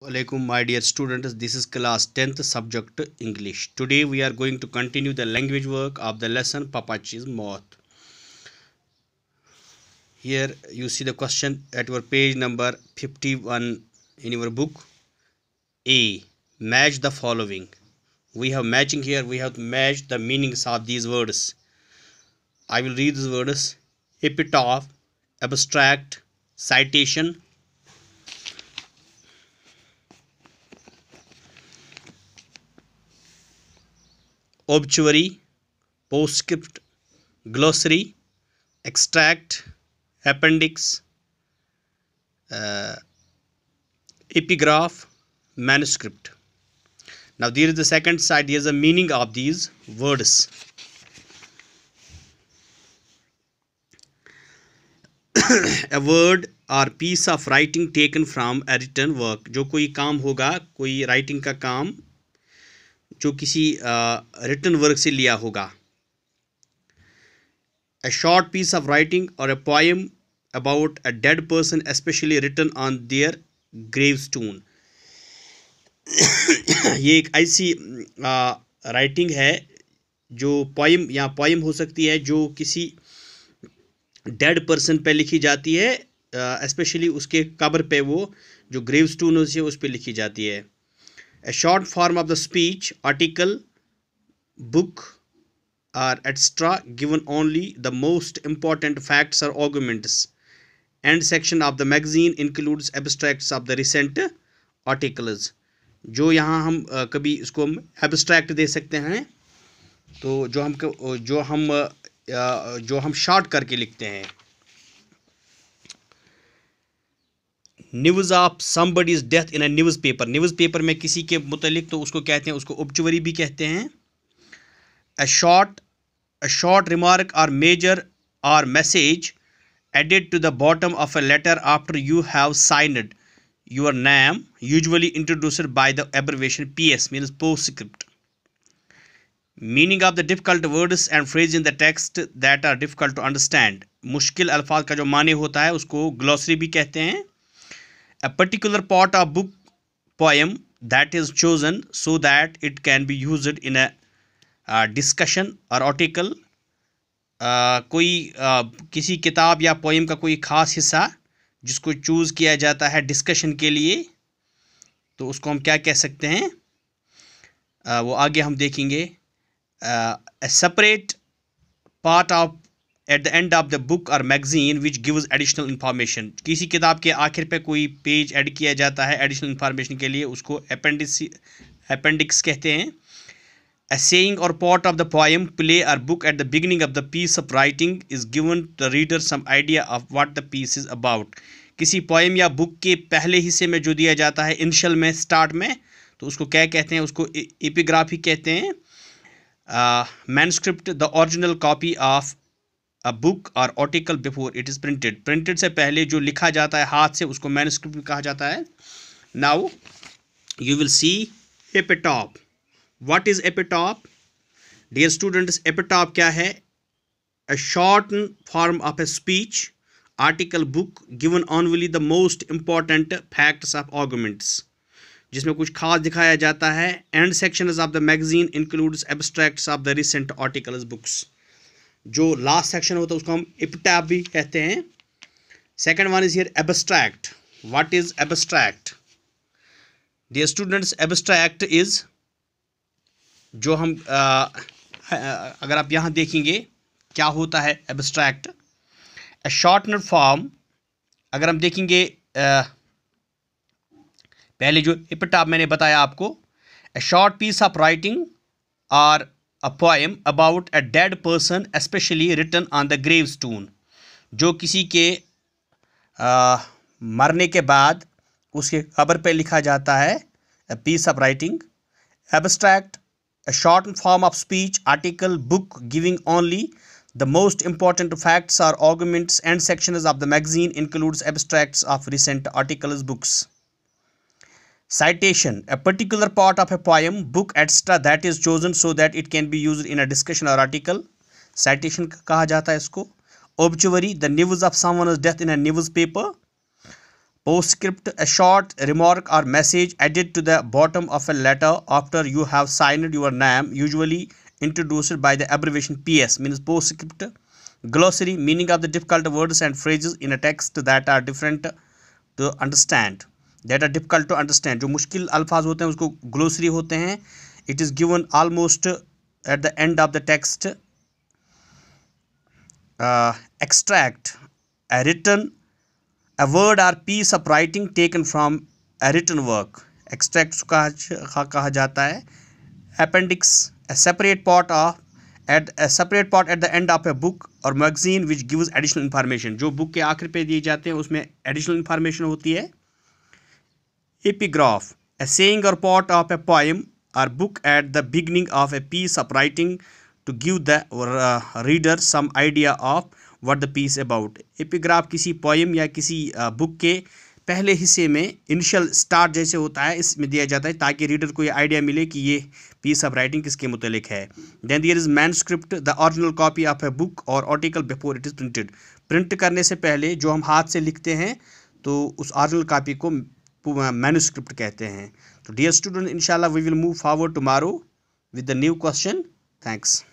Alaikum, my dear students. This is class 10th subject English. Today we are going to continue the language work of the lesson Papachi's Mouth. Here you see the question at your page number 51 in your book. A. Match the following. We have matching here. We have to match the meanings of these words. I will read these words: epitaph, abstract, citation, obituary, postscript, glossary, extract, appendix, epigraph, manuscript. Now there is the second side. Here is the meaning of these words. A word or piece of writing taken from a written work. जो कोई काम होगा, कोई writing का काम जो किसी written work से लिया होगा. A short piece of writing or a poem about a dead person, especially written on their gravestone. ये एक ऐसी राइटिंग है जो पोइम या पोइम हो सकती है जो किसी डेड पर्सन पे लिखी जाती है, स्पेशली उसके कब्र पे वो जो ग्रेवस्टोन है उस पे लिखी जाती है. A short form of the speech, article, book or etc. given only the most important facts or arguments. End section of the magazine includes abstracts of the recent articles. जो यहाँ हम कभी इसको हम एब्स्ट्रैक्ट दे सकते हैं, तो जो हम शॉर्ट करके लिखते हैं. News of somebody's death in a newspaper. Newspaper में किसी के मुतालिक तो उसको कहते हैं, उसको ऑब्चुअरी भी कहते हैं. A short remark or measure or message added to the bottom of a letter after you have signed your name, usually introduced by the abbreviation PS, means postscript. Meaning of the difficult words and phrases in the text that are difficult to understand. मुश्किल अल्फाज का जो माने होता है उसको glossary भी कहते हैं. A particular part of book poem that is chosen so that it can be used in a discussion और आर्टिकल. कोई किसी किताब या पोइम का कोई ख़ास हिस्सा जिसको चूज़ किया जाता है डिस्कशन के लिए, तो उसको हम क्या कह सकते हैं, वो आगे हम देखेंगे. A separate part of at the end of the book or magazine which gives additional information. किसी किताब के आखिर पे कोई पेज ऐड किया जाता है एडिशनल इंफॉर्मेशन के लिए, उसको अपेंडिक्स कहते हैं. A saying or part of the poem, play or book at the beginning of the piece of writing is given the reader some idea of what the piece is about. किसी poem या book के पहले हिस्से में जो दिया जाता है इनिशियल में, स्टार्ट में, तो उसको क्या कहते हैं, उसको एपिग्राफी कहते हैं. Manuscript, the original copy of a book or article before it is printed. Printed से पहले जो लिखा जाता है हाथ से उसको मैन्युस्क्रिप्ट भी कहा जाता है. Now you will see epitope. What is epitaph? Dear students, epitaph क्या है? A short form of a speech, article, book given only the most important facts of arguments. जिसमें कुछ खास दिखाया जाता है. End sections of the magazine includes abstracts of the recent articles, books. जो last section होता है उसको हम epitaph भी कहते हैं. Second one is here abstract. What is abstract? Dear students, abstract is जो हम अगर आप यहाँ देखेंगे क्या होता है एब्स्ट्रैक्ट. ए शॉर्टनर फॉर्म. अगर हम देखेंगे पहले जो एपिटाफ मैंने बताया आपको, a short piece of writing or a poem about a dead person specially written on the grave stone. जो किसी के मरने के बाद उसके कब्र पे लिखा जाता है, a piece of writing. Abstract, a short form of speech, article, book giving only the most important facts or arguments. And sections of the magazine includes abstracts of recent articles, books. Citation, a particular part of a poem, book, etc. that is chosen so that it can be used in a discussion or article. Citation कहा जाता है इसको. Obituary, the news of someone's death in a newspaper. Postscript, a short remark or message added to the bottom of a letter after you have signed your name, usually introduced by the abbreviation PS, means postscript. Glossary, meaning of the difficult words and phrases in a text that are different to understand, that are difficult to understand. जो मुश्किल अल्फाज होते हैं उसको glossary होते हैं. It is given almost at the end of the text. Extract, a word or piece of writing taken from a written work. Extract कहा जाता है. Appendix, a separate part at the end of a book or magazine which gives additional information. जो book के आखिर पे दिए जाते हैं उसमें additional information होती है. Epigraph, a saying or part of a poem or book at the beginning of a piece of writing to give the reader some idea of what the piece about. Epigraph किसी poem या किसी book के पहले हिस्से में initial start जैसे होता है, इसमें दिया जाता है ताकि रीडर को ये आइडिया मिले कि ये पीस ऑफ राइटिंग किसके मुतालिक है. Then there is manuscript, the original copy of a book or article before it is printed. Print करने से पहले जो हम हाथ से लिखते हैं तो उस ओरिजिनल कॉपी को मैनस्क्रिप्ट कहते हैं. तो डियर स्टूडेंट, इंशाल्लाह we will move forward tomorrow with the new question. Thanks.